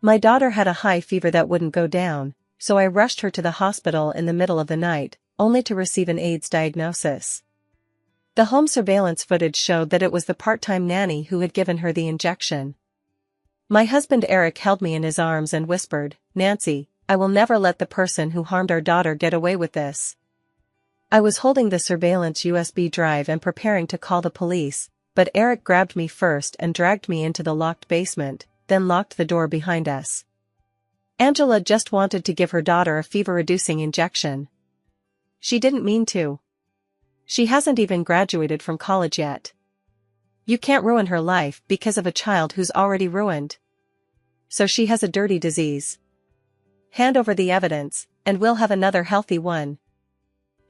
My daughter had a high fever that wouldn't go down, so I rushed her to the hospital in the middle of the night, only to receive an AIDS diagnosis. The home surveillance footage showed that it was the part-time nanny who had given her the injection. My husband Eric held me in his arms and whispered, "Nancy, I will never let the person who harmed our daughter get away with this." I was holding the surveillance USB drive and preparing to call the police, but Eric grabbed me first and dragged me into the locked basement, then locked the door behind us. Angela just wanted to give her daughter a fever-reducing injection. She didn't mean to. She hasn't even graduated from college yet. You can't ruin her life because of a child who's already ruined. So she has a dirty disease. Hand over the evidence, and we'll have another healthy one.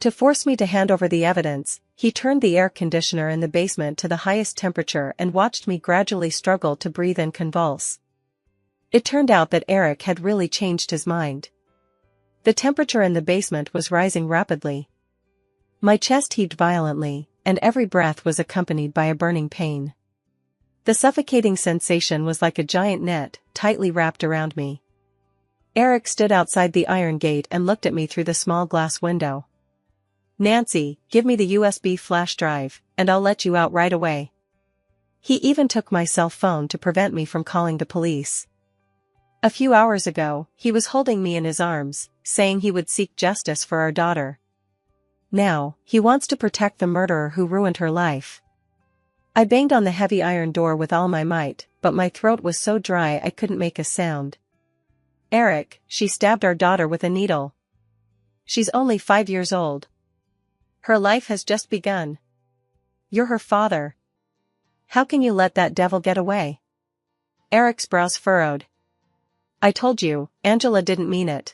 To force me to hand over the evidence, he turned the air conditioner in the basement to the highest temperature and watched me gradually struggle to breathe and convulse. It turned out that Eric had really changed his mind. The temperature in the basement was rising rapidly. My chest heaved violently, and every breath was accompanied by a burning pain. The suffocating sensation was like a giant net, tightly wrapped around me. Eric stood outside the iron gate and looked at me through the small glass window. "Nancy, give me the USB flash drive, and I'll let you out right away." He even took my cell phone to prevent me from calling the police. A few hours ago, he was holding me in his arms, saying he would seek justice for our daughter. Now, he wants to protect the murderer who ruined her life. I banged on the heavy iron door with all my might, but my throat was so dry I couldn't make a sound. "Eric, she stabbed our daughter with a needle. She's only 5 years old. Her life has just begun. You're her father. How can you let that devil get away?" Eric's brows furrowed. "I told you, Angela didn't mean it.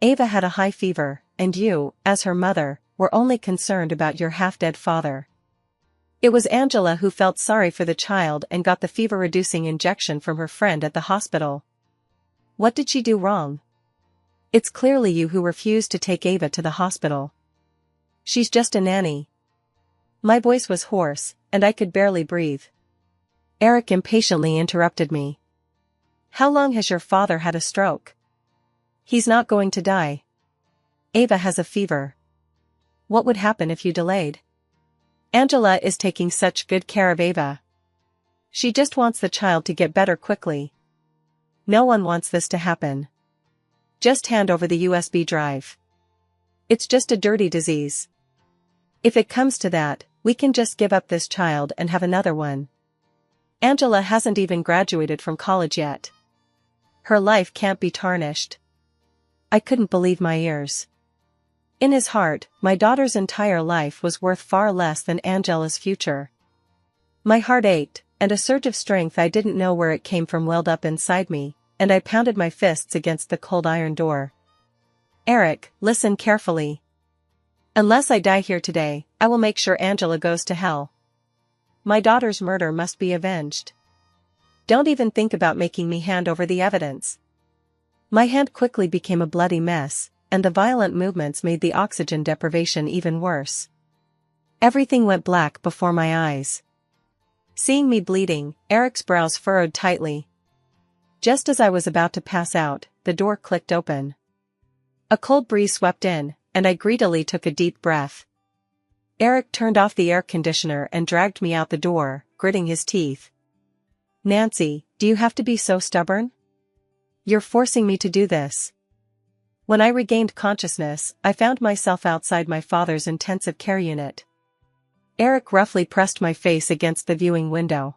Ava had a high fever, and you, as her mother, were only concerned about your half-dead father. It was Angela who felt sorry for the child and got the fever-reducing injection from her friend at the hospital. What did she do wrong? It's clearly you who refused to take Ava to the hospital. She's just a nanny." My voice was hoarse, and I could barely breathe. Eric impatiently interrupted me. "How long has your father had a stroke? He's not going to die. Ava has a fever. What would happen if you delayed? Angela is taking such good care of Ava. She just wants the child to get better quickly. No one wants this to happen. Just hand over the USB drive. It's just a dirty disease. If it comes to that, we can just give up this child and have another one. Angela hasn't even graduated from college yet. Her life can't be tarnished." I couldn't believe my ears. In his heart, my daughter's entire life was worth far less than Angela's future. My heart ached, and a surge of strength I didn't know where it came from welled up inside me, and I pounded my fists against the cold iron door. "Eric, listen carefully. Unless I die here today, I will make sure Angela goes to hell. My daughter's murder must be avenged. Don't even think about making me hand over the evidence." My hand quickly became a bloody mess, and the violent movements made the oxygen deprivation even worse. Everything went black before my eyes. Seeing me bleeding, Eric's brows furrowed tightly. Just as I was about to pass out, the door clicked open. A cold breeze swept in, and I greedily took a deep breath. Eric turned off the air conditioner and dragged me out the door, gritting his teeth. "Nancy, do you have to be so stubborn? You're forcing me to do this." When I regained consciousness, I found myself outside my father's intensive care unit. Eric roughly pressed my face against the viewing window.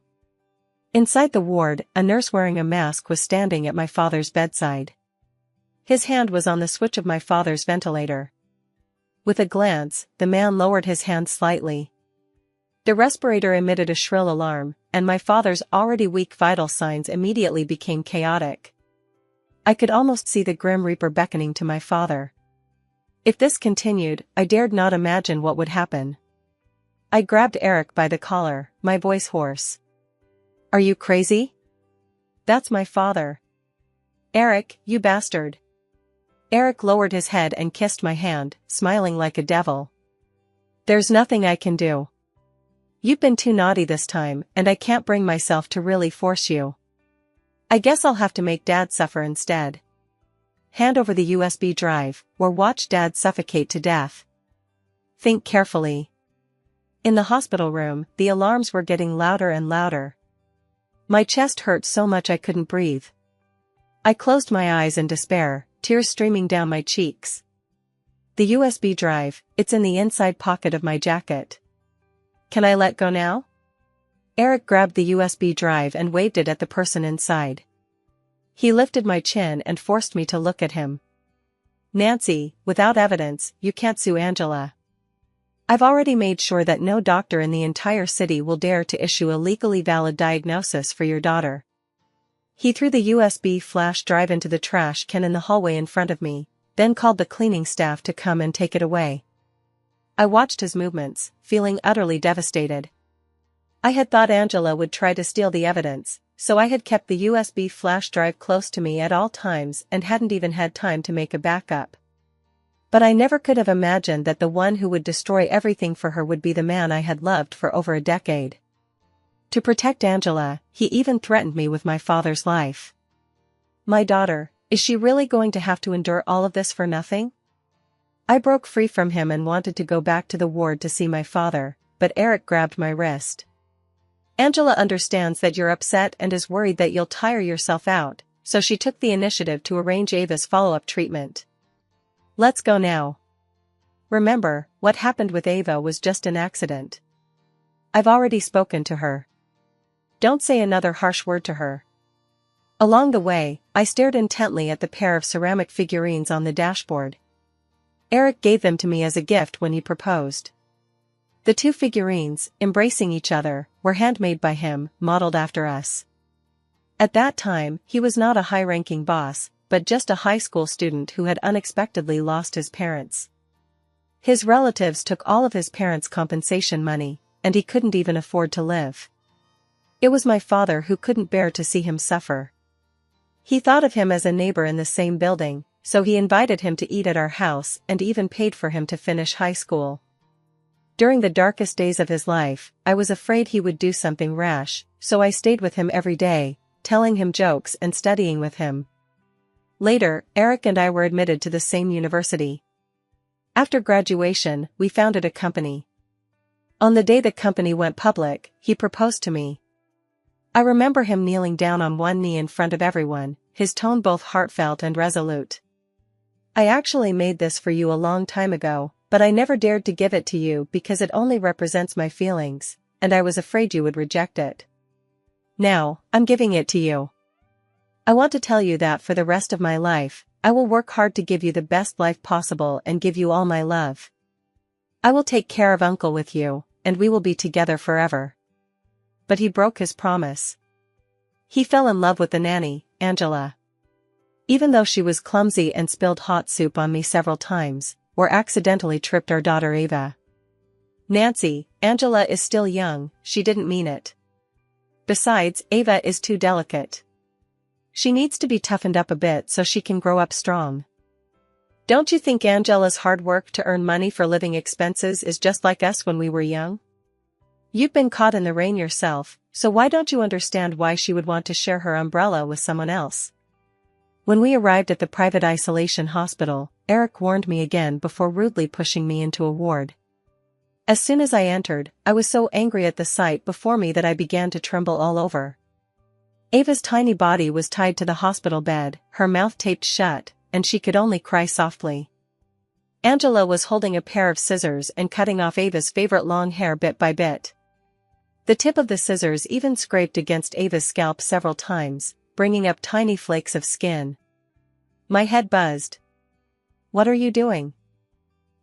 Inside the ward, a nurse wearing a mask was standing at my father's bedside. His hand was on the switch of my father's ventilator. With a glance, the man lowered his hand slightly. The respirator emitted a shrill alarm, and my father's already weak vital signs immediately became chaotic. I could almost see the Grim Reaper beckoning to my father. If this continued, I dared not imagine what would happen. I grabbed Eric by the collar, my voice hoarse. "Are you crazy? That's my father. Eric, you bastard." Eric lowered his head and kissed my hand, smiling like a devil. "There's nothing I can do. You've been too naughty this time, and I can't bring myself to really force you." I guess I'll have to make Dad suffer instead. Hand over the USB drive, or watch Dad suffocate to death. Think carefully. In the hospital room, the alarms were getting louder and louder. My chest hurt so much I couldn't breathe. I closed my eyes in despair, tears streaming down my cheeks. The USB drive, it's in the inside pocket of my jacket. Can I let go now? Eric grabbed the USB drive and waved it at the person inside. He lifted my chin and forced me to look at him. Nancy, without evidence, you can't sue Angela. I've already made sure that no doctor in the entire city will dare to issue a legally valid diagnosis for your daughter. He threw the USB flash drive into the trash can in the hallway in front of me, then called the cleaning staff to come and take it away. I watched his movements, feeling utterly devastated. I had thought Angela would try to steal the evidence, so I had kept the USB flash drive close to me at all times and hadn't even had time to make a backup. But I never could have imagined that the one who would destroy everything for her would be the man I had loved for over a decade. To protect Angela, he even threatened me with my father's life. My daughter, is she really going to have to endure all of this for nothing? I broke free from him and wanted to go back to the ward to see my father, but Eric grabbed my wrist. Angela understands that you're upset and is worried that you'll tire yourself out, so she took the initiative to arrange Ava's follow-up treatment. Let's go now. Remember, what happened with Ava was just an accident. I've already spoken to her. Don't say another harsh word to her. Along the way, I stared intently at the pair of ceramic figurines on the dashboard. Eric gave them to me as a gift when he proposed. The two figurines, embracing each other, were handmade by him, modeled after us. At that time, he was not a high-ranking boss, but just a high school student who had unexpectedly lost his parents. His relatives took all of his parents' compensation money, and he couldn't even afford to live. It was my father who couldn't bear to see him suffer. He thought of him as a neighbor in the same building, so he invited him to eat at our house and even paid for him to finish high school. During the darkest days of his life, I was afraid he would do something rash, so I stayed with him every day, telling him jokes and studying with him. Later, Eric and I were admitted to the same university. After graduation, we founded a company. On the day the company went public, he proposed to me. I remember him kneeling down on one knee in front of everyone, his tone both heartfelt and resolute. I actually made this for you a long time ago, but I never dared to give it to you because it only represents my feelings, and I was afraid you would reject it. Now, I'm giving it to you. I want to tell you that for the rest of my life, I will work hard to give you the best life possible and give you all my love. I will take care of Uncle with you, and we will be together forever. But he broke his promise. He fell in love with the nanny, Angela. Even though she was clumsy and spilled hot soup on me several times, or accidentally tripped our daughter Ava. Nancy, Angela is still young, she didn't mean it. Besides, Ava is too delicate. She needs to be toughened up a bit so she can grow up strong. Don't you think Angela's hard work to earn money for living expenses is just like us when we were young? You've been caught in the rain yourself, so why don't you understand why she would want to share her umbrella with someone else? When we arrived at the private isolation hospital, Eric warned me again before rudely pushing me into a ward. As soon as I entered, I was so angry at the sight before me that I began to tremble all over. Ava's tiny body was tied to the hospital bed, her mouth taped shut, and she could only cry softly. Angela was holding a pair of scissors and cutting off Ava's favorite long hair bit by bit. The tip of the scissors even scraped against Ava's scalp several times, bringing up tiny flakes of skin. My head buzzed. What are you doing?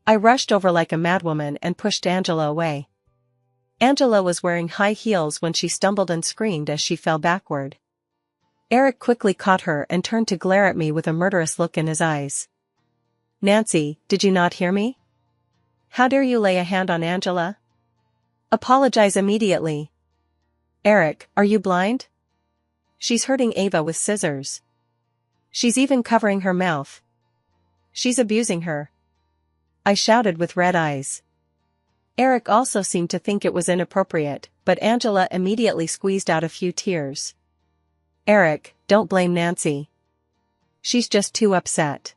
I rushed over like a madwoman and pushed Angela away. Angela was wearing high heels when she stumbled and screamed as she fell backward. Eric quickly caught her and turned to glare at me with a murderous look in his eyes. Nancy, did you not hear me? How dare you lay a hand on Angela? Apologize immediately. Eric, are you blind? She's hurting Ava with scissors. She's even covering her mouth. She's abusing her. I shouted with red eyes. Eric also seemed to think it was inappropriate, but Angela immediately squeezed out a few tears. Eric, don't blame Nancy. She's just too upset.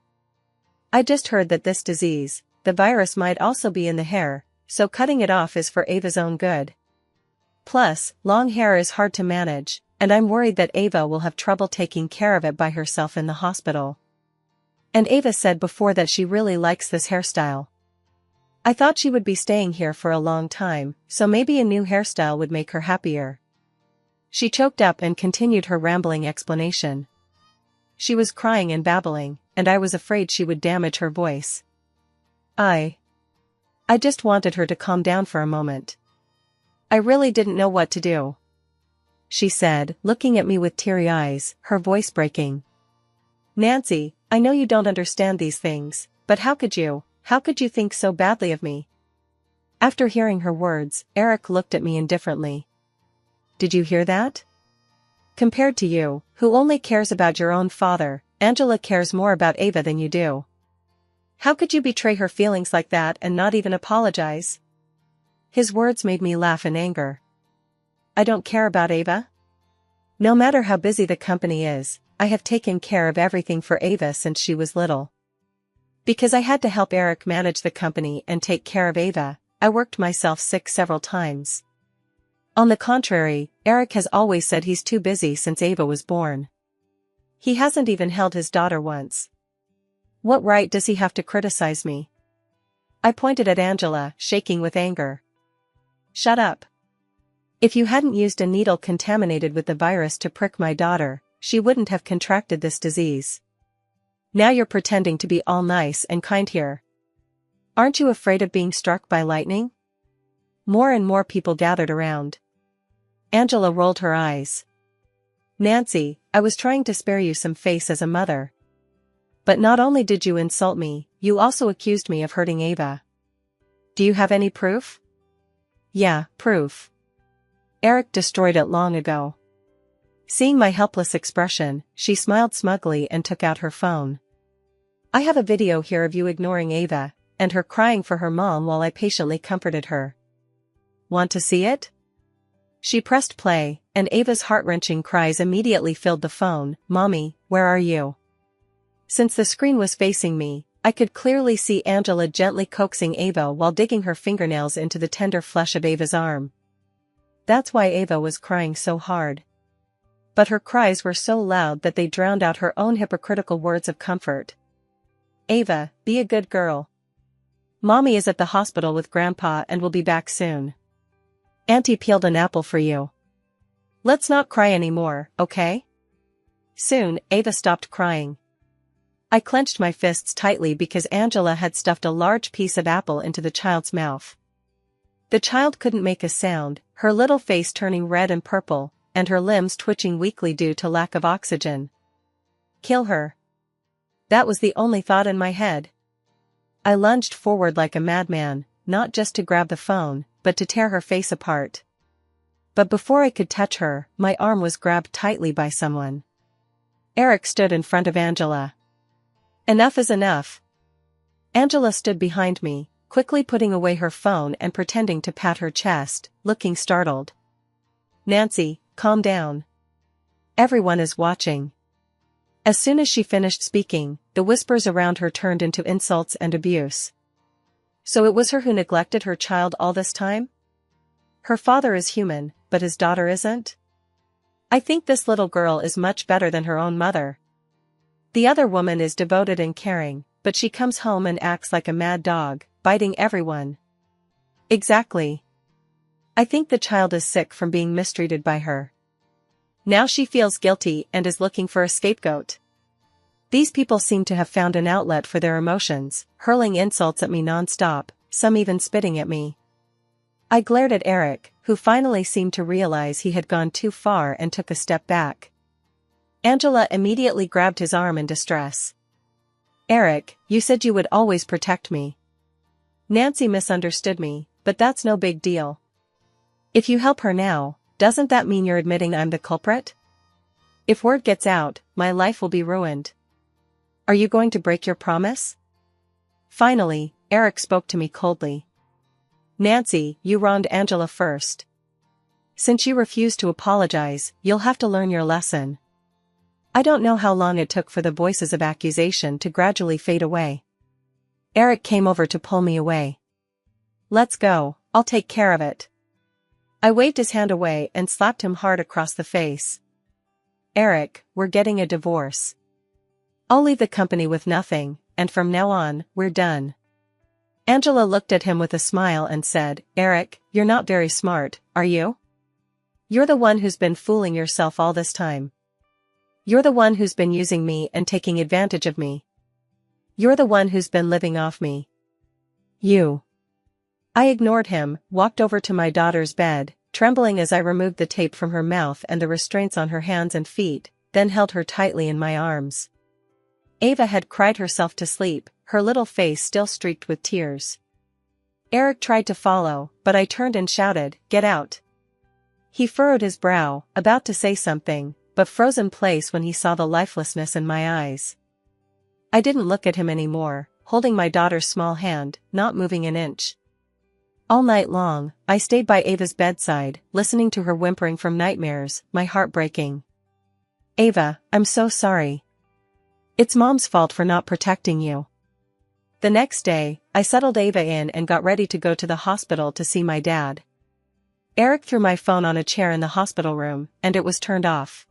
I just heard that this disease, the virus, might also be in the hair, so cutting it off is for Ava's own good. Plus, long hair is hard to manage, and I'm worried that Ava will have trouble taking care of it by herself in the hospital. And Ava said before that she really likes this hairstyle. I thought she would be staying here for a long time, so maybe a new hairstyle would make her happier. She choked up and continued her rambling explanation. She was crying and babbling, and I was afraid she would damage her voice. I just wanted her to calm down for a moment. I really didn't know what to do, she said, looking at me with teary eyes, her voice breaking. Nancy, I know you don't understand these things, but how could you think so badly of me? After hearing her words, Eric looked at me indifferently. Did you hear that? Compared to you, who only cares about your own father, Angela cares more about Ava than you do. How could you betray her feelings like that and not even apologize? His words made me laugh in anger. I don't care about Ava? No matter how busy the company is, I have taken care of everything for Ava since she was little. Because I had to help Eric manage the company and take care of Ava, I worked myself sick several times. On the contrary, Eric has always said he's too busy since Ava was born. He hasn't even held his daughter once. What right does he have to criticize me? I pointed at Angela, shaking with anger. Shut up. If you hadn't used a needle contaminated with the virus to prick my daughter, she wouldn't have contracted this disease. Now you're pretending to be all nice and kind here. Aren't you afraid of being struck by lightning? More and more people gathered around. Angela rolled her eyes. Nancy, I was trying to spare you some face as a mother. But not only did you insult me, you also accused me of hurting Ava. Do you have any proof? Yeah, proof. Eric destroyed it long ago. Seeing my helpless expression, she smiled smugly and took out her phone. I have a video here of you ignoring Ava, and her crying for her mom while I patiently comforted her. Want to see it? She pressed play, and Ava's heart-wrenching cries immediately filled the phone. Mommy, where are you? Since the screen was facing me, I could clearly see Angela gently coaxing Ava while digging her fingernails into the tender flesh of Ava's arm. That's why Ava was crying so hard. But her cries were so loud that they drowned out her own hypocritical words of comfort. Ava, be a good girl. Mommy is at the hospital with Grandpa and will be back soon. Auntie peeled an apple for you. Let's not cry anymore, okay? Soon, Ava stopped crying. I clenched my fists tightly because Angela had stuffed a large piece of apple into the child's mouth. The child couldn't make a sound, her little face turning red and purple, and her limbs twitching weakly due to lack of oxygen. Kill her. That was the only thought in my head. I lunged forward like a madman, not just to grab the phone, but to tear her face apart. But before I could touch her, my arm was grabbed tightly by someone. Eric stood in front of Angela. Enough is enough. Angela stood behind me, quickly putting away her phone and pretending to pat her chest, looking startled. Nancy, calm down. Everyone is watching. As soon as she finished speaking, the whispers around her turned into insults and abuse. So it was her who neglected her child all this time? Her father is human, but his daughter isn't? I think this little girl is much better than her own mother. The other woman is devoted and caring, but she comes home and acts like a mad dog, biting everyone. Exactly. I think the child is sick from being mistreated by her. Now she feels guilty and is looking for a scapegoat. These people seem to have found an outlet for their emotions, hurling insults at me non-stop, some even spitting at me. I glared at Eric, who finally seemed to realize he had gone too far and took a step back. Angela immediately grabbed his arm in distress. Eric, you said you would always protect me. Nancy misunderstood me, but that's no big deal. If you help her now, doesn't that mean you're admitting I'm the culprit? If word gets out, my life will be ruined. Are you going to break your promise? Finally, Eric spoke to me coldly. Nancy, you wronged Angela first. Since you refuse to apologize, you'll have to learn your lesson. I don't know how long it took for the voices of accusation to gradually fade away. Eric came over to pull me away. "Let's go, I'll take care of it." I waved his hand away and slapped him hard across the face. "Eric, we're getting a divorce. I'll leave the company with nothing, and from now on, we're done." Angela looked at him with a smile and said, "Eric, you're not very smart, are you? You're the one who's been fooling yourself all this time. You're the one who's been using me and taking advantage of me. You're the one who's been living off me. You." I ignored him, walked over to my daughter's bed, trembling as I removed the tape from her mouth and the restraints on her hands and feet, then held her tightly in my arms. Ava had cried herself to sleep, her little face still streaked with tears. Eric tried to follow, but I turned and shouted, "Get out!" He furrowed his brow, about to say something, but froze in place when he saw the lifelessness in my eyes. I didn't look at him anymore, holding my daughter's small hand, not moving an inch. All night long, I stayed by Ava's bedside, listening to her whimpering from nightmares, my heart breaking. "Ava, I'm so sorry. It's Mom's fault for not protecting you." The next day, I settled Ava in and got ready to go to the hospital to see my dad. Eric threw my phone on a chair in the hospital room, and it was turned off.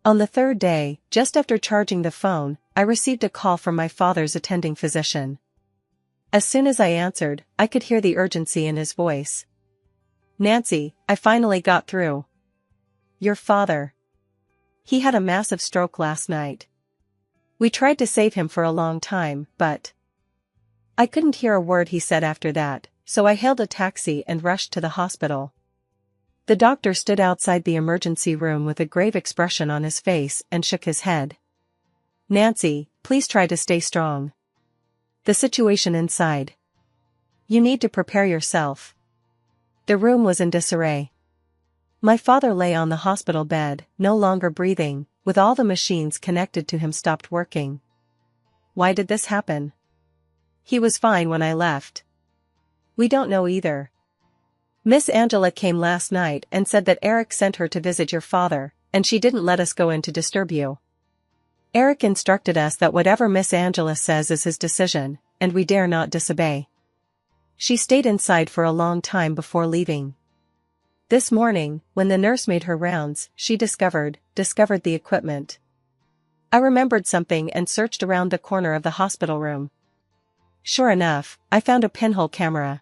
On the third day, just after charging the phone, I received a call from my father's attending physician. As soon as I answered, I could hear the urgency in his voice. "Nancy, I finally got through. Your father. He had a massive stroke last night. We tried to save him for a long time, but..." I couldn't hear a word he said after that, so I hailed a taxi and rushed to the hospital. The doctor stood outside the emergency room with a grave expression on his face and shook his head. "Nancy, please try to stay strong. The situation inside. You need to prepare yourself." The room was in disarray. My father lay on the hospital bed, no longer breathing, with all the machines connected to him stopped working. Why did this happen? He was fine when I left. We don't know either. Miss Angela came last night and said that Eric sent her to visit your father, and she didn't let us go in to disturb you. Eric instructed us that whatever Miss Angela says is his decision, and we dare not disobey. She stayed inside for a long time before leaving. This morning, when the nurse made her rounds, she discovered the equipment. I remembered something and searched around the corner of the hospital room. Sure enough, I found a pinhole camera.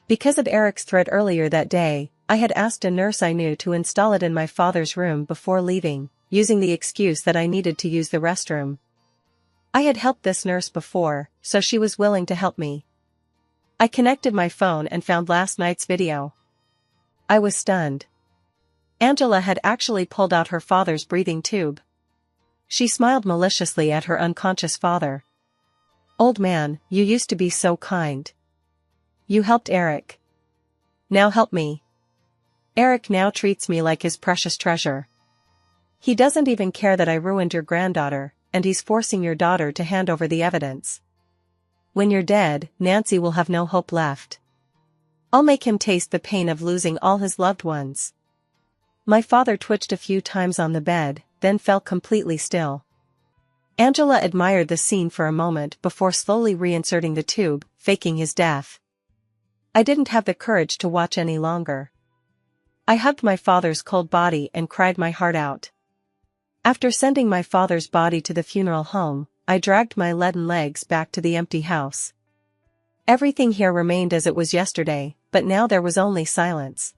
Because of Eric's threat earlier that day, I had asked a nurse I knew to install it in my father's room before leaving, using the excuse that I needed to use the restroom. I had helped this nurse before, so she was willing to help me. I connected my phone and found last night's video. I was stunned. Angela had actually pulled out her father's breathing tube. She smiled maliciously at her unconscious father. "Old man, you used to be so kind. You helped Eric. Now help me. Eric now treats me like his precious treasure. He doesn't even care that I ruined your granddaughter, and he's forcing your daughter to hand over the evidence. When you're dead, Nancy will have no hope left. I'll make him taste the pain of losing all his loved ones." My father twitched a few times on the bed, then fell completely still. Angela admired the scene for a moment before slowly reinserting the tube, faking his death. I didn't have the courage to watch any longer. I hugged my father's cold body and cried my heart out. After sending my father's body to the funeral home, I dragged my leaden legs back to the empty house. Everything here remained as it was yesterday, but now there was only silence.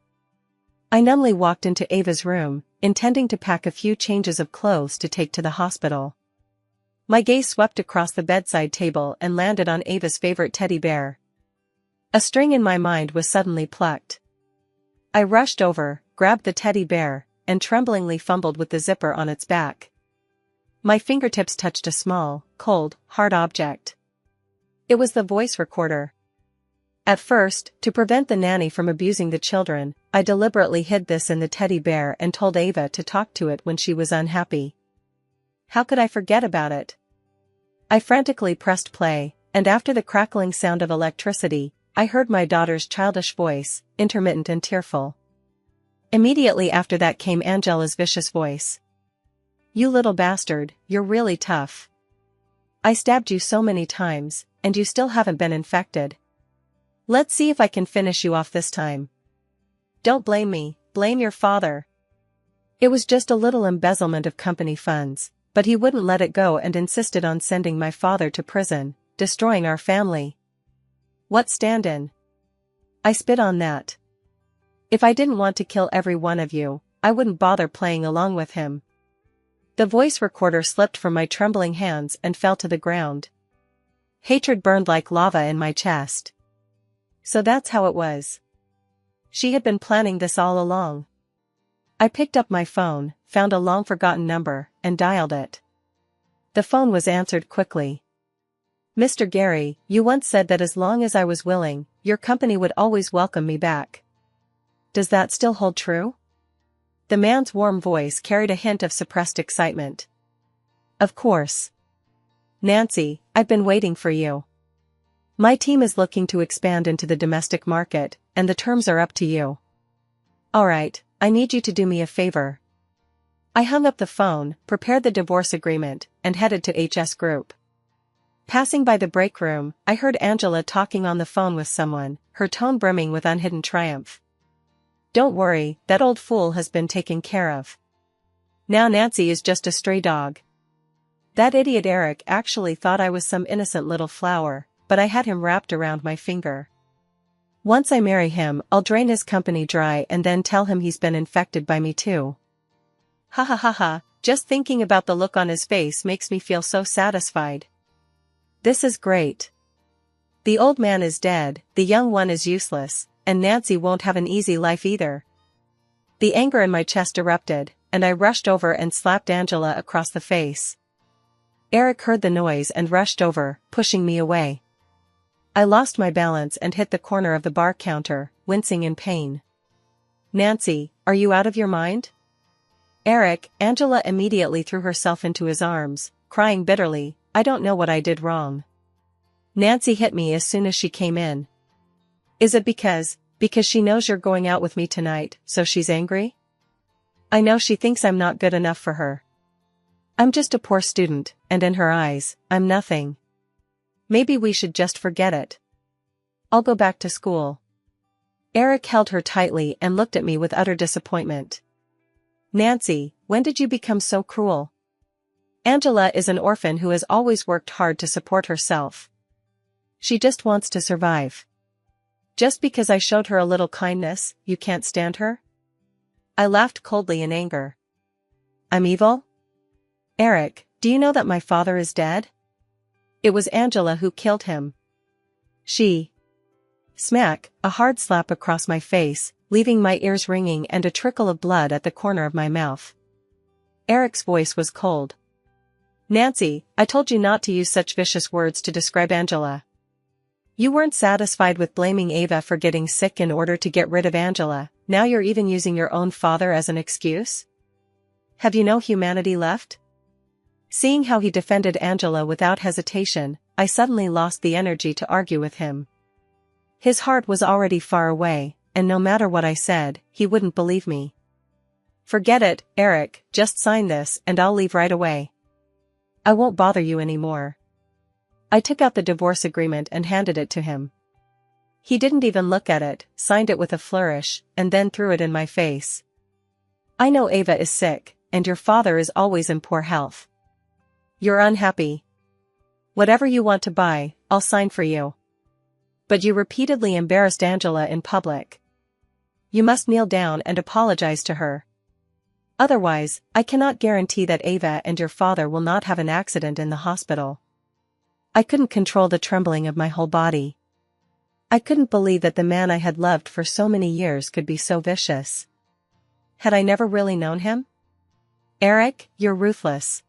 I numbly walked into Ava's room, intending to pack a few changes of clothes to take to the hospital. My gaze swept across the bedside table and landed on Ava's favorite teddy bear. A string in my mind was suddenly plucked. I rushed over, grabbed the teddy bear, and tremblingly fumbled with the zipper on its back. My fingertips touched a small, cold, hard object. It was the voice recorder. At first, to prevent the nanny from abusing the children, I deliberately hid this in the teddy bear and told Ava to talk to it when she was unhappy. How could I forget about it? I frantically pressed play, and after the crackling sound of electricity, I heard my daughter's childish voice, intermittent and tearful. Immediately after that came Angela's vicious voice. You little bastard, you're really tough. I stabbed you so many times, and you still haven't been infected. Let's see if I can finish you off this time. Don't blame me, blame your father. It was just a little embezzlement of company funds, but he wouldn't let it go and insisted on sending my father to prison, destroying our family. What stand-in? I spit on that. If I didn't want to kill every one of you, I wouldn't bother playing along with him. The voice recorder slipped from my trembling hands and fell to the ground. Hatred burned like lava in my chest. So that's how it was. She had been planning this all along. I picked up my phone, found a long-forgotten number, and dialed it. The phone was answered quickly. Mr. Gary, you once said that as long as I was willing, your company would always welcome me back. Does that still hold true? The man's warm voice carried a hint of suppressed excitement. Of course. Nancy, I've been waiting for you. My team is looking to expand into the domestic market, and the terms are up to you. Alright, I need you to do me a favor. I hung up the phone, prepared the divorce agreement, and headed to HS Group. Passing by the break room, I heard Angela talking on the phone with someone, her tone brimming with unhidden triumph. Don't worry, that old fool has been taken care of. Now Nancy is just a stray dog. That idiot Eric actually thought I was some innocent little flower, but I had him wrapped around my finger. Once I marry him, I'll drain his company dry and then tell him he's been infected by me too. Ha ha ha ha, just thinking about the look on his face makes me feel so satisfied. This is great. The old man is dead, the young one is useless, and Nancy won't have an easy life either. The anger in my chest erupted, and I rushed over and slapped Angela across the face. Eric heard the noise and rushed over, pushing me away. I lost my balance and hit the corner of the bar counter, wincing in pain. Nancy, are you out of your mind? Eric, Angela immediately threw herself into his arms, crying bitterly, I don't know what I did wrong. Nancy hit me as soon as she came in. Is it because she knows you're going out with me tonight, so she's angry? I know she thinks I'm not good enough for her. I'm just a poor student, and in her eyes, I'm nothing. Maybe we should just forget it. I'll go back to school. Eric held her tightly and looked at me with utter disappointment. Nancy, when did you become so cruel? Angela is an orphan who has always worked hard to support herself. She just wants to survive. Just because I showed her a little kindness, you can't stand her? I laughed coldly in anger. I'm evil? Eric, do you know that my father is dead? It was Angela who killed him. She. Smack, a hard slap across my face, leaving my ears ringing and a trickle of blood at the corner of my mouth. Eric's voice was cold. Nancy, I told you not to use such vicious words to describe Angela. You weren't satisfied with blaming Ava for getting sick in order to get rid of Angela, now you're even using your own father as an excuse? Have you no humanity left? Seeing how he defended Angela without hesitation, I suddenly lost the energy to argue with him. His heart was already far away, and no matter what I said, he wouldn't believe me. Forget it, Eric, just sign this and I'll leave right away. I won't bother you anymore. I took out the divorce agreement and handed it to him. He didn't even look at it, signed it with a flourish, and then threw it in my face. I know Ava is sick, and your father is always in poor health. You're unhappy. Whatever you want to buy, I'll sign for you. But you repeatedly embarrassed Angela in public. You must kneel down and apologize to her. Otherwise, I cannot guarantee that Ava and your father will not have an accident in the hospital. I couldn't control the trembling of my whole body. I couldn't believe that the man I had loved for so many years could be so vicious. Had I never really known him? Eric, you're ruthless.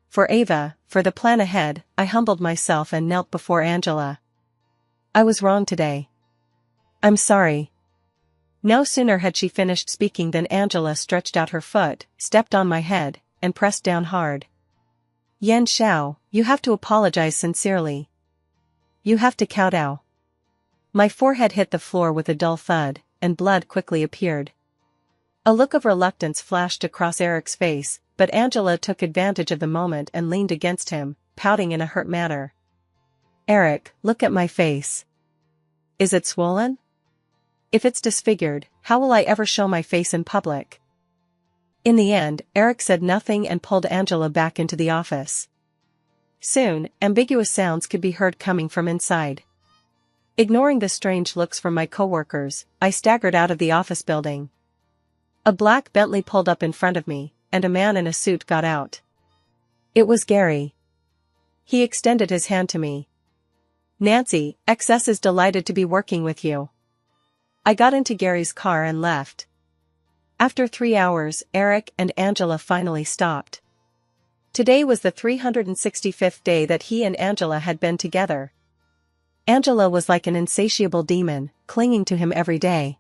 For Ava, for the plan ahead, I humbled myself and knelt before Angela. I was wrong today. I'm sorry. No sooner had she finished speaking than Angela stretched out her foot, stepped on my head, and pressed down hard. Yan Xiao, you have to apologize sincerely. You have to kowtow. My forehead hit the floor with a dull thud, and blood quickly appeared. A look of reluctance flashed across Eric's face, but Angela took advantage of the moment and leaned against him, pouting in a hurt manner. "Eric, look at my face. Is it swollen? If it's disfigured, how will I ever show my face in public?" In the end, Eric said nothing and pulled Angela back into the office. Soon, ambiguous sounds could be heard coming from inside. Ignoring the strange looks from my coworkers, I staggered out of the office building. A black Bentley pulled up in front of me, and a man in a suit got out. It was Gary. He extended his hand to me. "Nancy, XS is delighted to be working with you." I got into Gary's car and left. After 3 hours, Eric and Angela finally stopped. Today was the 365th day that he and Angela had been together. Angela was like an insatiable demon, clinging to him every day.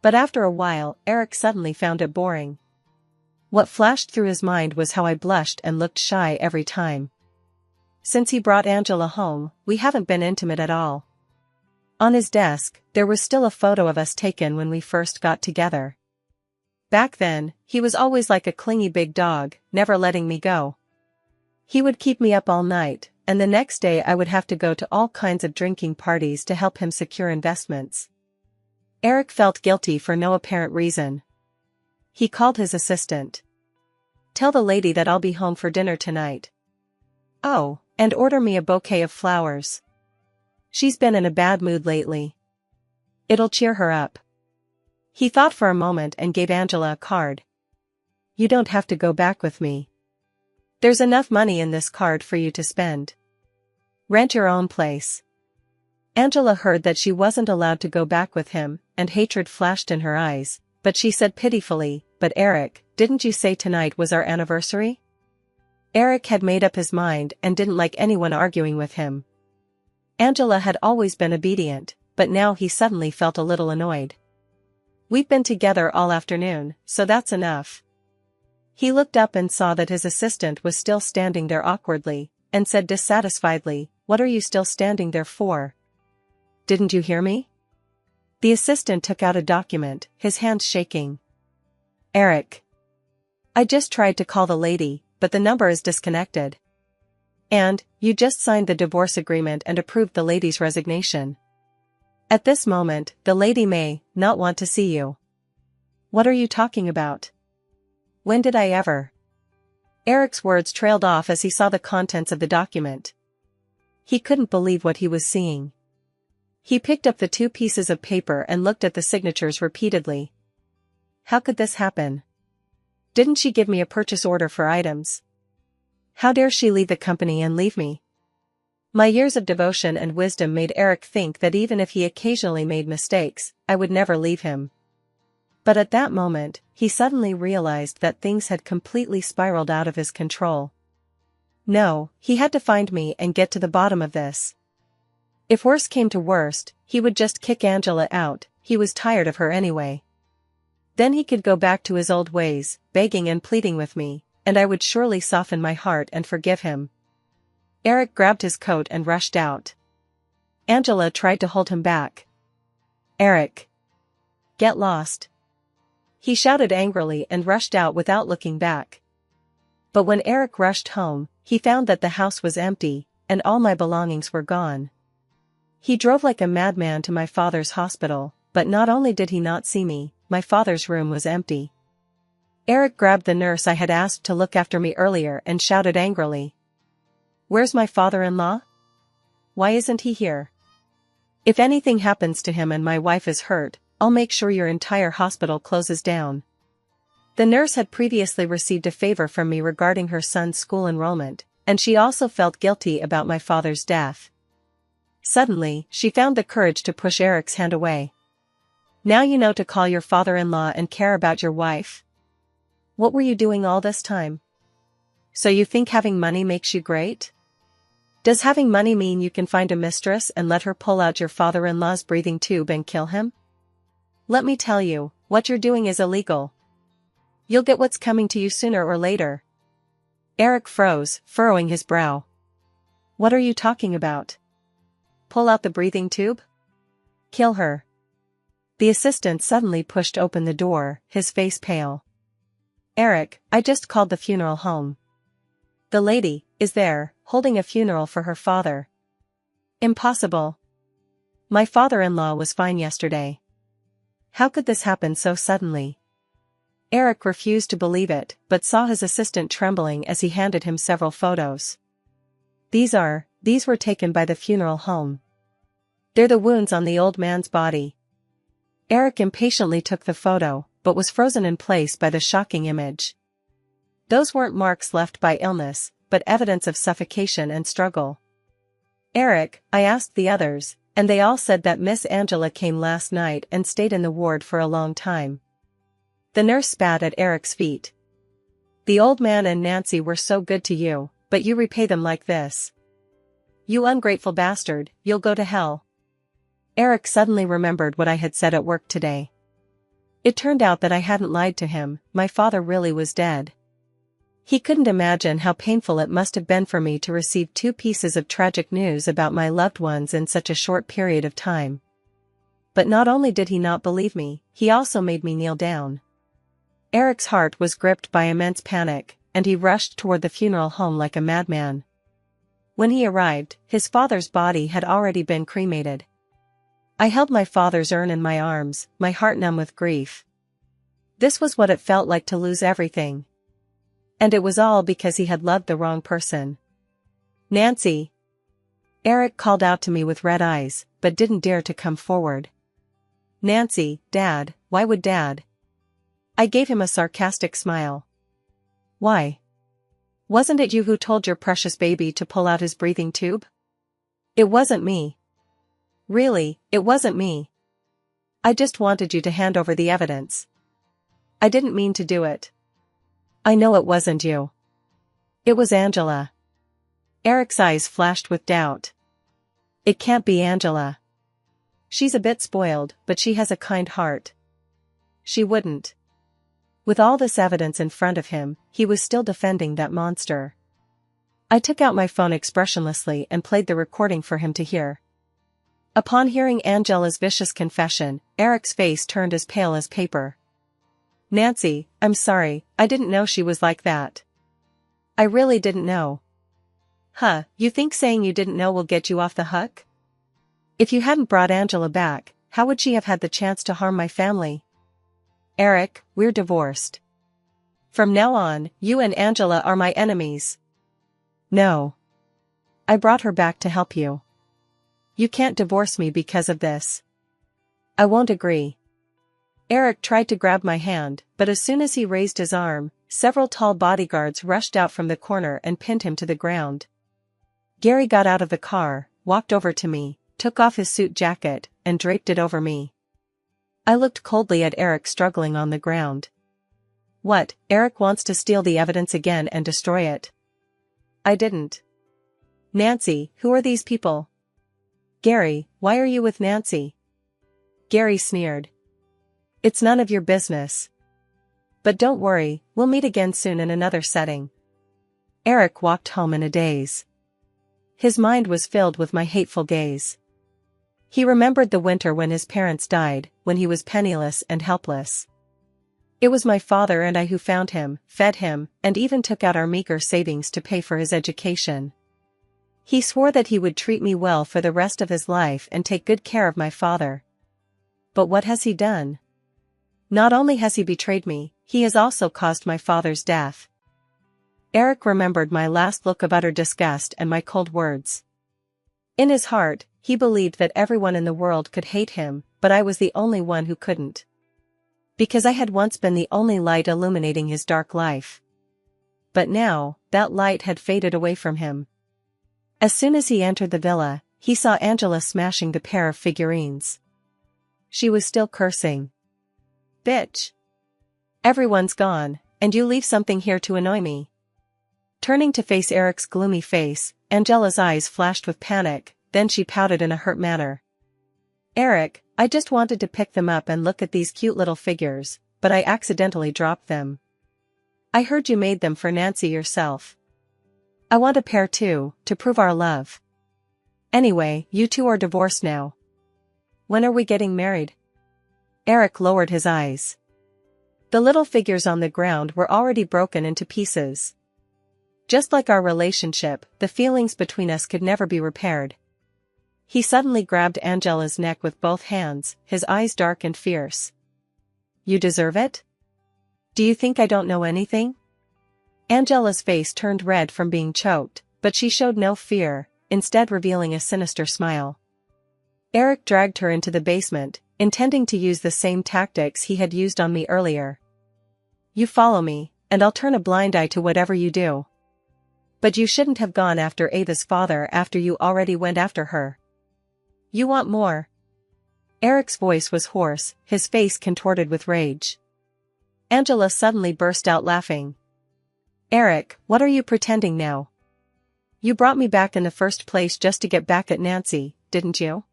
But after a while, Eric suddenly found it boring. What flashed through his mind was how I blushed and looked shy every time. Since he brought Angela home, we haven't been intimate at all. On his desk, there was still a photo of us taken when we first got together. Back then, he was always like a clingy big dog, never letting me go. He would keep me up all night, and the next day I would have to go to all kinds of drinking parties to help him secure investments. Eric felt guilty for no apparent reason. He called his assistant. "Tell the lady that I'll be home for dinner tonight. Oh, and order me a bouquet of flowers. She's been in a bad mood lately. It'll cheer her up." He thought for a moment and gave Angela a card. "You don't have to go back with me. There's enough money in this card for you to spend. Rent your own place." Angela heard that she wasn't allowed to go back with him, and hatred flashed in her eyes, but she said pitifully, "But Eric, didn't you say tonight was our anniversary?" Eric had made up his mind and didn't like anyone arguing with him. Angela had always been obedient, but now he suddenly felt a little annoyed. "We've been together all afternoon, so that's enough." He looked up and saw that his assistant was still standing there awkwardly, and said dissatisfiedly, "What are you still standing there for? Didn't you hear me?" The assistant took out a document, his hands shaking. "Eric, I just tried to call the lady, but the number is disconnected. And, you just signed the divorce agreement and approved the lady's resignation. At this moment, the lady may not want to see you." "What are you talking about? When did I ever?" Eric's words trailed off as he saw the contents of the document. He couldn't believe what he was seeing. He picked up the 2 pieces of paper and looked at the signatures repeatedly. How could this happen? Didn't she give me a purchase order for items? How dare she leave the company and leave me? My years of devotion and wisdom made Eric think that even if he occasionally made mistakes, I would never leave him. But at that moment, he suddenly realized that things had completely spiraled out of his control. No, he had to find me and get to the bottom of this. If worst came to worst, he would just kick Angela out, he was tired of her anyway. Then he could go back to his old ways, begging and pleading with me, and I would surely soften my heart and forgive him. Eric grabbed his coat and rushed out. Angela tried to hold him back. "Eric! Get lost!" He shouted angrily and rushed out without looking back. But when Eric rushed home, he found that the house was empty, and all my belongings were gone. He drove like a madman to my father's hospital, but not only did he not see me, my father's room was empty. Eric grabbed the nurse I had asked to look after me earlier and shouted angrily. "Where's my father-in-law? Why isn't he here? If anything happens to him and my wife is hurt, I'll make sure your entire hospital closes down." The nurse had previously received a favor from me regarding her son's school enrollment, and she also felt guilty about my father's death. Suddenly, she found the courage to push Eric's hand away. "Now you know to call your father-in-law and care about your wife? What were you doing all this time? So you think having money makes you great? Does having money mean you can find a mistress and let her pull out your father-in-law's breathing tube and kill him? Let me tell you, what you're doing is illegal. You'll get what's coming to you sooner or later." Eric froze, furrowing his brow. "What are you talking about? Pull out the breathing tube? Kill her." The assistant suddenly pushed open the door, his face pale. Eric, I just called the funeral home. The lady is there, holding a funeral for her father. Impossible. My father-in-law was fine yesterday. How could this happen so suddenly? Eric refused to believe it, but saw his assistant trembling as he handed him several photos. These were taken by the funeral home. They're the wounds on the old man's body. Eric impatiently took the photo, but was frozen in place by the shocking image. Those weren't marks left by illness, but evidence of suffocation and struggle. Eric, I asked the others, and they all said that Miss Angela came last night and stayed in the ward for a long time. The nurse spat at Eric's feet. The old man and Nancy were so good to you, but you repay them like this. You ungrateful bastard, you'll go to hell. Eric suddenly remembered what I had said at work today. It turned out that I hadn't lied to him, my father really was dead. He couldn't imagine how painful it must have been for me to receive 2 pieces of tragic news about my loved ones in such a short period of time. But not only did he not believe me, he also made me kneel down. Eric's heart was gripped by immense panic, and he rushed toward the funeral home like a madman. When he arrived, his father's body had already been cremated. I held my father's urn in my arms, my heart numb with grief. This was what it felt like to lose everything. And it was all because he had loved the wrong person. Nancy! Eric called out to me with red eyes, but didn't dare to come forward. Nancy, Dad, why would Dad? I gave him a sarcastic smile. Why? Wasn't it you who told your precious baby to pull out his breathing tube? It wasn't me. Really, it wasn't me. I just wanted you to hand over the evidence. I didn't mean to do it. I know it wasn't you. It was Angela. Eric's eyes flashed with doubt. It can't be Angela. She's a bit spoiled, but she has a kind heart. She wouldn't. With all this evidence in front of him, he was still defending that monster. I took out my phone expressionlessly and played the recording for him to hear. Upon hearing Angela's vicious confession, Eric's face turned as pale as paper. Nancy, I'm sorry, I didn't know she was like that. I really didn't know. Huh, you think saying you didn't know will get you off the hook? If you hadn't brought Angela back, how would she have had the chance to harm my family? Eric, we're divorced. From now on, you and Angela are my enemies. No. I brought her back to help you. You can't divorce me because of this. I won't agree. Eric tried to grab my hand, but as soon as he raised his arm, several tall bodyguards rushed out from the corner and pinned him to the ground. Gary got out of the car, walked over to me, took off his suit jacket, and draped it over me. I looked coldly at Eric struggling on the ground. What, Eric wants to steal the evidence again and destroy it? I didn't. Nancy, who are these people? Gary, why are you with Nancy? Gary sneered. It's none of your business. But don't worry, we'll meet again soon in another setting. Eric walked home in a daze. His mind was filled with my hateful gaze. He remembered the winter when his parents died, when he was penniless and helpless. It was my father and I who found him, fed him, and even took out our meager savings to pay for his education. He swore that he would treat me well for the rest of his life and take good care of my father. But what has he done? Not only has he betrayed me, he has also caused my father's death. Eric remembered my last look of utter disgust and my cold words. In his heart, he believed that everyone in the world could hate him, but I was the only one who couldn't. Because I had once been the only light illuminating his dark life. But now, that light had faded away from him. As soon as he entered the villa, he saw Angela smashing the pair of figurines. She was still cursing. Bitch! Everyone's gone, and you leave something here to annoy me. Turning to face Eric's gloomy face, Angela's eyes flashed with panic, then she pouted in a hurt manner. Eric, I just wanted to pick them up and look at these cute little figures, but I accidentally dropped them. I heard you made them for Nancy yourself. I want a pair too, to prove our love. Anyway, you two are divorced now. When are we getting married? Eric lowered his eyes. The little figures on the ground were already broken into pieces. Just like our relationship, the feelings between us could never be repaired. He suddenly grabbed Angela's neck with both hands, his eyes dark and fierce. You deserve it? Do you think I don't know anything? Angela's face turned red from being choked, but she showed no fear, instead revealing a sinister smile. Eric dragged her into the basement, intending to use the same tactics he had used on me earlier. You follow me, and I'll turn a blind eye to whatever you do. But you shouldn't have gone after Ava's father after you already went after her. You want more? Eric's voice was hoarse, his face contorted with rage. Angela suddenly burst out laughing. Eric, what are you pretending now? You brought me back in the first place just to get back at Nancy, didn't you?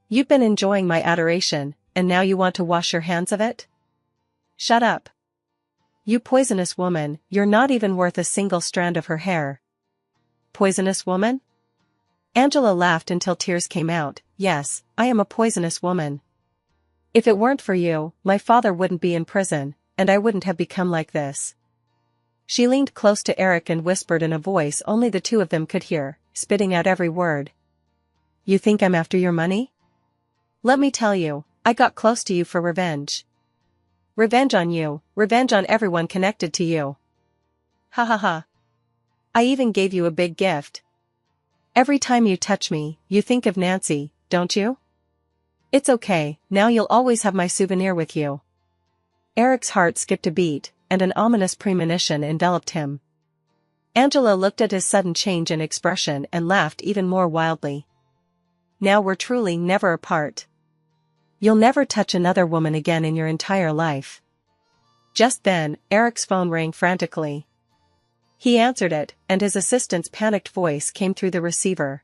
You've been enjoying my adoration, and now you want to wash your hands of it? Shut up. You poisonous woman, you're not even worth a single strand of her hair. Poisonous woman? Angela laughed until tears came out. Yes, I am a poisonous woman. If it weren't for you, my father wouldn't be in prison, and I wouldn't have become like this. She leaned close to Eric and whispered in a voice only the two of them could hear, spitting out every word. You think I'm after your money? Let me tell you, I got close to you for revenge. Revenge on you, revenge on everyone connected to you. Ha ha ha. I even gave you a big gift. Every time you touch me, you think of Nancy, don't you? It's okay, now you'll always have my souvenir with you. Eric's heart skipped a beat, and an ominous premonition enveloped him. Angela looked at his sudden change in expression and laughed even more wildly. Now we're truly never apart. You'll never touch another woman again in your entire life. Just then, Eric's phone rang frantically. He answered it, and his assistant's panicked voice came through the receiver.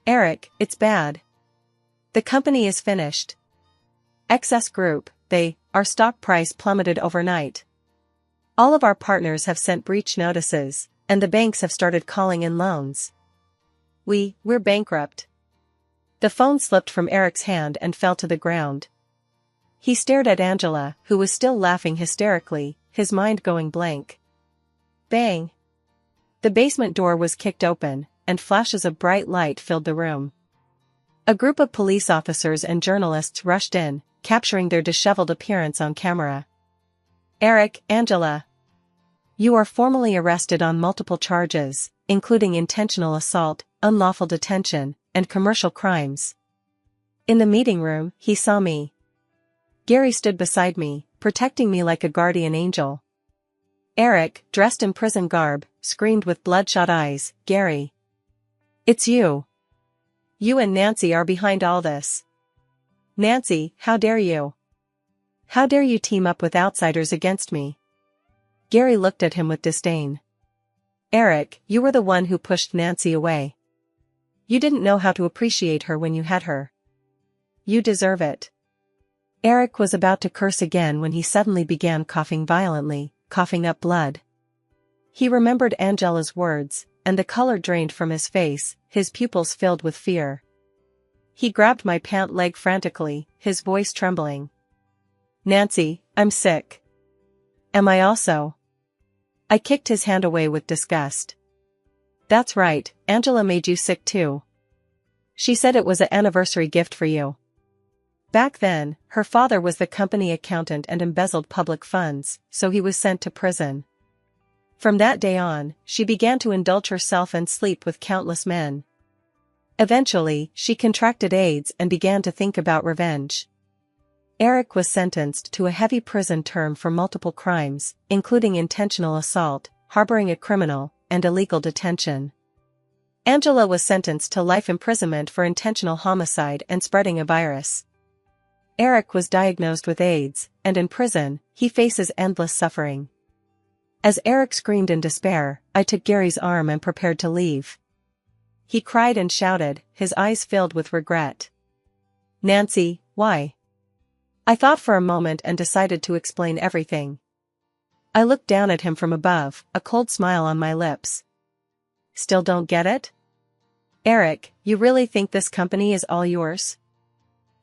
Eric, it's bad. The company is finished. XS Group, our stock price plummeted overnight. All of our partners have sent breach notices, and the banks have started calling in loans. We're bankrupt. The phone slipped from Eric's hand and fell to the ground. He stared at Angela, who was still laughing hysterically, his mind going blank. Bang! The basement door was kicked open, and flashes of bright light filled the room. A group of police officers and journalists rushed in, capturing their disheveled appearance on camera. Eric, Angela. You are formally arrested on multiple charges, including intentional assault, unlawful detention, and commercial crimes. In the meeting room, he saw me. Gary stood beside me, protecting me like a guardian angel. Eric, dressed in prison garb, screamed with bloodshot eyes, Gary. It's you. You and Nancy are behind all this. Nancy, how dare you? How dare you team up with outsiders against me? Gary looked at him with disdain. Eric, you were the one who pushed Nancy away. You didn't know how to appreciate her when you had her. You deserve it. Eric was about to curse again when he suddenly began coughing violently, coughing up blood. He remembered Angela's words, and the color drained from his face, his pupils filled with fear. He grabbed my pant leg frantically, his voice trembling. Nancy, I'm sick. Am I also? I kicked his hand away with disgust. That's right, Angela made you sick too. She said it was an anniversary gift for you. Back then, her father was the company accountant and embezzled public funds, so he was sent to prison. From that day on, she began to indulge herself and sleep with countless men. Eventually, she contracted AIDS and began to think about revenge. Eric was sentenced to a heavy prison term for multiple crimes, including intentional assault, harboring a criminal, and illegal detention. Angela was sentenced to life imprisonment for intentional homicide and spreading a virus. Eric was diagnosed with AIDS, and in prison, he faces endless suffering. As Eric screamed in despair, I took Gary's arm and prepared to leave. He cried and shouted, his eyes filled with regret. Nancy, why? I thought for a moment and decided to explain everything. I looked down at him from above, a cold smile on my lips. Still don't get it? Eric, you really think this company is all yours?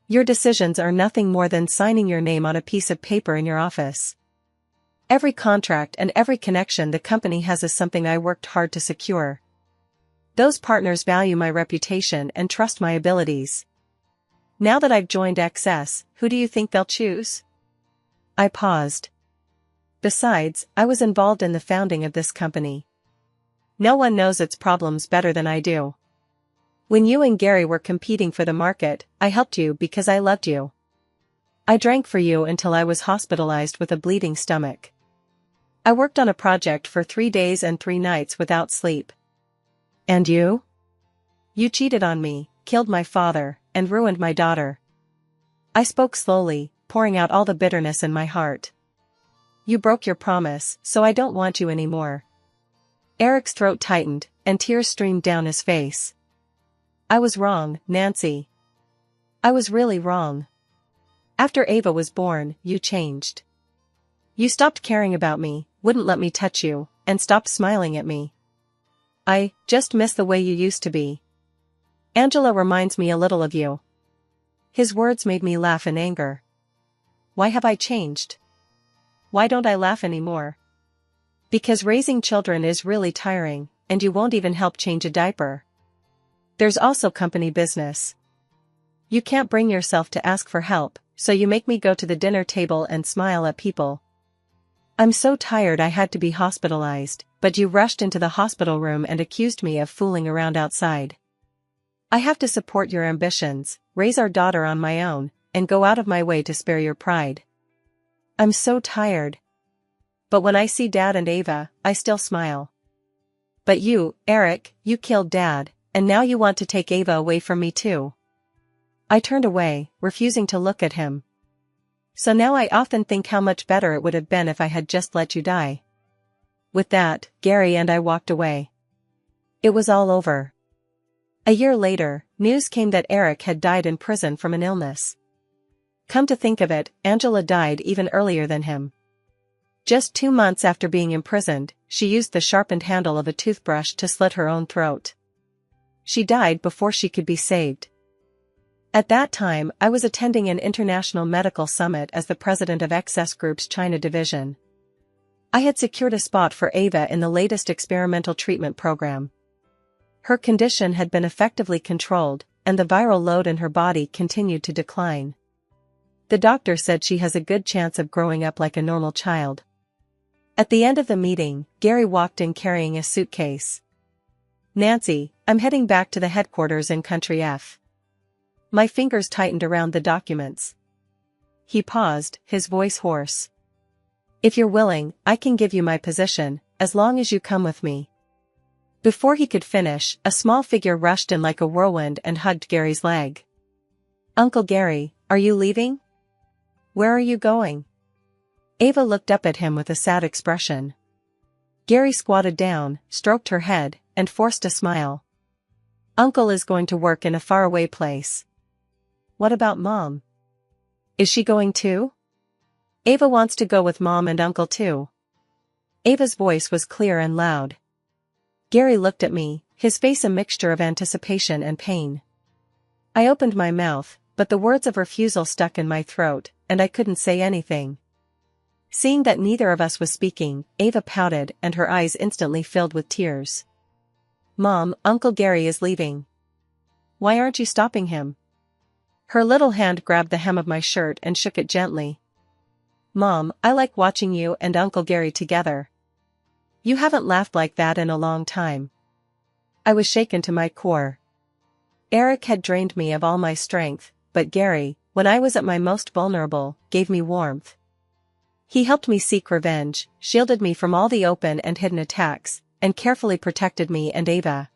Your decisions are nothing more than signing your name on a piece of paper in your office. Every contract and every connection the company has is something I worked hard to secure. Those partners value my reputation and trust my abilities. Now that I've joined XS, who do you think they'll choose? I paused. Besides, I was involved in the founding of this company. No one knows its problems better than I do. When you and Gary were competing for the market, I helped you because I loved you. I drank for you until I was hospitalized with a bleeding stomach. I worked on a project for 3 days and 3 nights without sleep. And you? You cheated on me, killed my father, and ruined my daughter. I spoke slowly, pouring out all the bitterness in my heart. You broke your promise, so I don't want you anymore. Eric's throat tightened, and tears streamed down his face. I was wrong, Nancy. I was really wrong. After Ava was born, you changed. You stopped caring about me, wouldn't let me touch you, and stopped smiling at me. I just miss the way you used to be. Angela reminds me a little of you. His words made me laugh in anger. Why have I changed? Why don't I laugh anymore? Because raising children is really tiring, and you won't even help change a diaper. There's also company business. You can't bring yourself to ask for help, so you make me go to the dinner table and smile at people. I'm so tired I had to be hospitalized, but you rushed into the hospital room and accused me of fooling around outside. I have to support your ambitions, raise our daughter on my own, and go out of my way to spare your pride. I'm so tired. But when I see Dad and Ava, I still smile. But you, Eric, you killed Dad, and now you want to take Ava away from me too. I turned away, refusing to look at him. So now I often think how much better it would have been if I had just let you die. With that, Gary and I walked away. It was all over. A year later, news came that Eric had died in prison from an illness. Come to think of it, Angela died even earlier than him. Just 2 months after being imprisoned, she used the sharpened handle of a toothbrush to slit her own throat. She died before she could be saved. At that time, I was attending an international medical summit as the president of XS Group's China division. I had secured a spot for Ava in the latest experimental treatment program. Her condition had been effectively controlled, and the viral load in her body continued to decline. The doctor said she has a good chance of growing up like a normal child. At the end of the meeting, Gary walked in carrying a suitcase. Nancy, I'm heading back to the headquarters in Country F. My fingers tightened around the documents. He paused, his voice hoarse. If you're willing, I can give you my position, as long as you come with me. Before he could finish, a small figure rushed in like a whirlwind and hugged Gary's leg. Uncle Gary, are you leaving? Where are you going? Ava looked up at him with a sad expression. Gary squatted down, stroked her head, and forced a smile. Uncle is going to work in a faraway place. What about Mom? Is she going too? Ava wants to go with Mom and Uncle too. Ava's voice was clear and loud. Gary looked at me, his face a mixture of anticipation and pain. I opened my mouth, but the words of refusal stuck in my throat, and I couldn't say anything. Seeing that neither of us was speaking, Ava pouted and her eyes instantly filled with tears. Mom, Uncle Gary is leaving. Why aren't you stopping him? Her little hand grabbed the hem of my shirt and shook it gently. Mom, I like watching you and Uncle Gary together. You haven't laughed like that in a long time. I was shaken to my core. Eric had drained me of all my strength, but Gary, when I was at my most vulnerable, gave me warmth. He helped me seek revenge, shielded me from all the open and hidden attacks, and carefully protected me and Ava.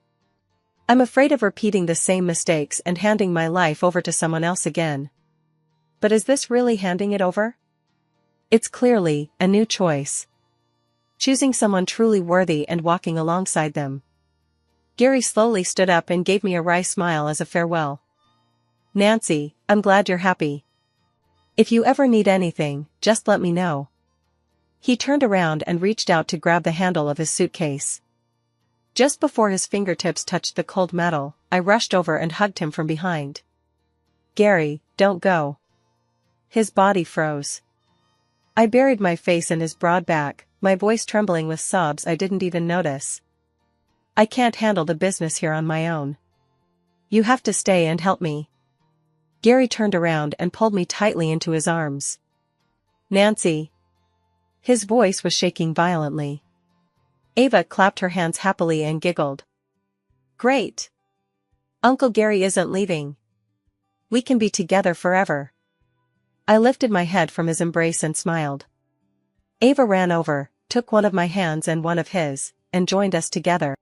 I'm afraid of repeating the same mistakes and handing my life over to someone else again. But is this really handing it over? It's clearly a new choice. Choosing someone truly worthy and walking alongside them. Gary slowly stood up and gave me a wry smile as a farewell. Nancy, I'm glad you're happy. If you ever need anything, just let me know. He turned around and reached out to grab the handle of his suitcase. Just before his fingertips touched the cold metal, I rushed over and hugged him from behind. Gary, don't go. His body froze. I buried my face in his broad back, my voice trembling with sobs I didn't even notice. I can't handle the business here on my own. You have to stay and help me. Gary turned around and pulled me tightly into his arms. Nancy. His voice was shaking violently. Ava clapped her hands happily and giggled. Great! Uncle Gary isn't leaving. We can be together forever. I lifted my head from his embrace and smiled. Ava ran over, took one of my hands and one of his, and joined us together.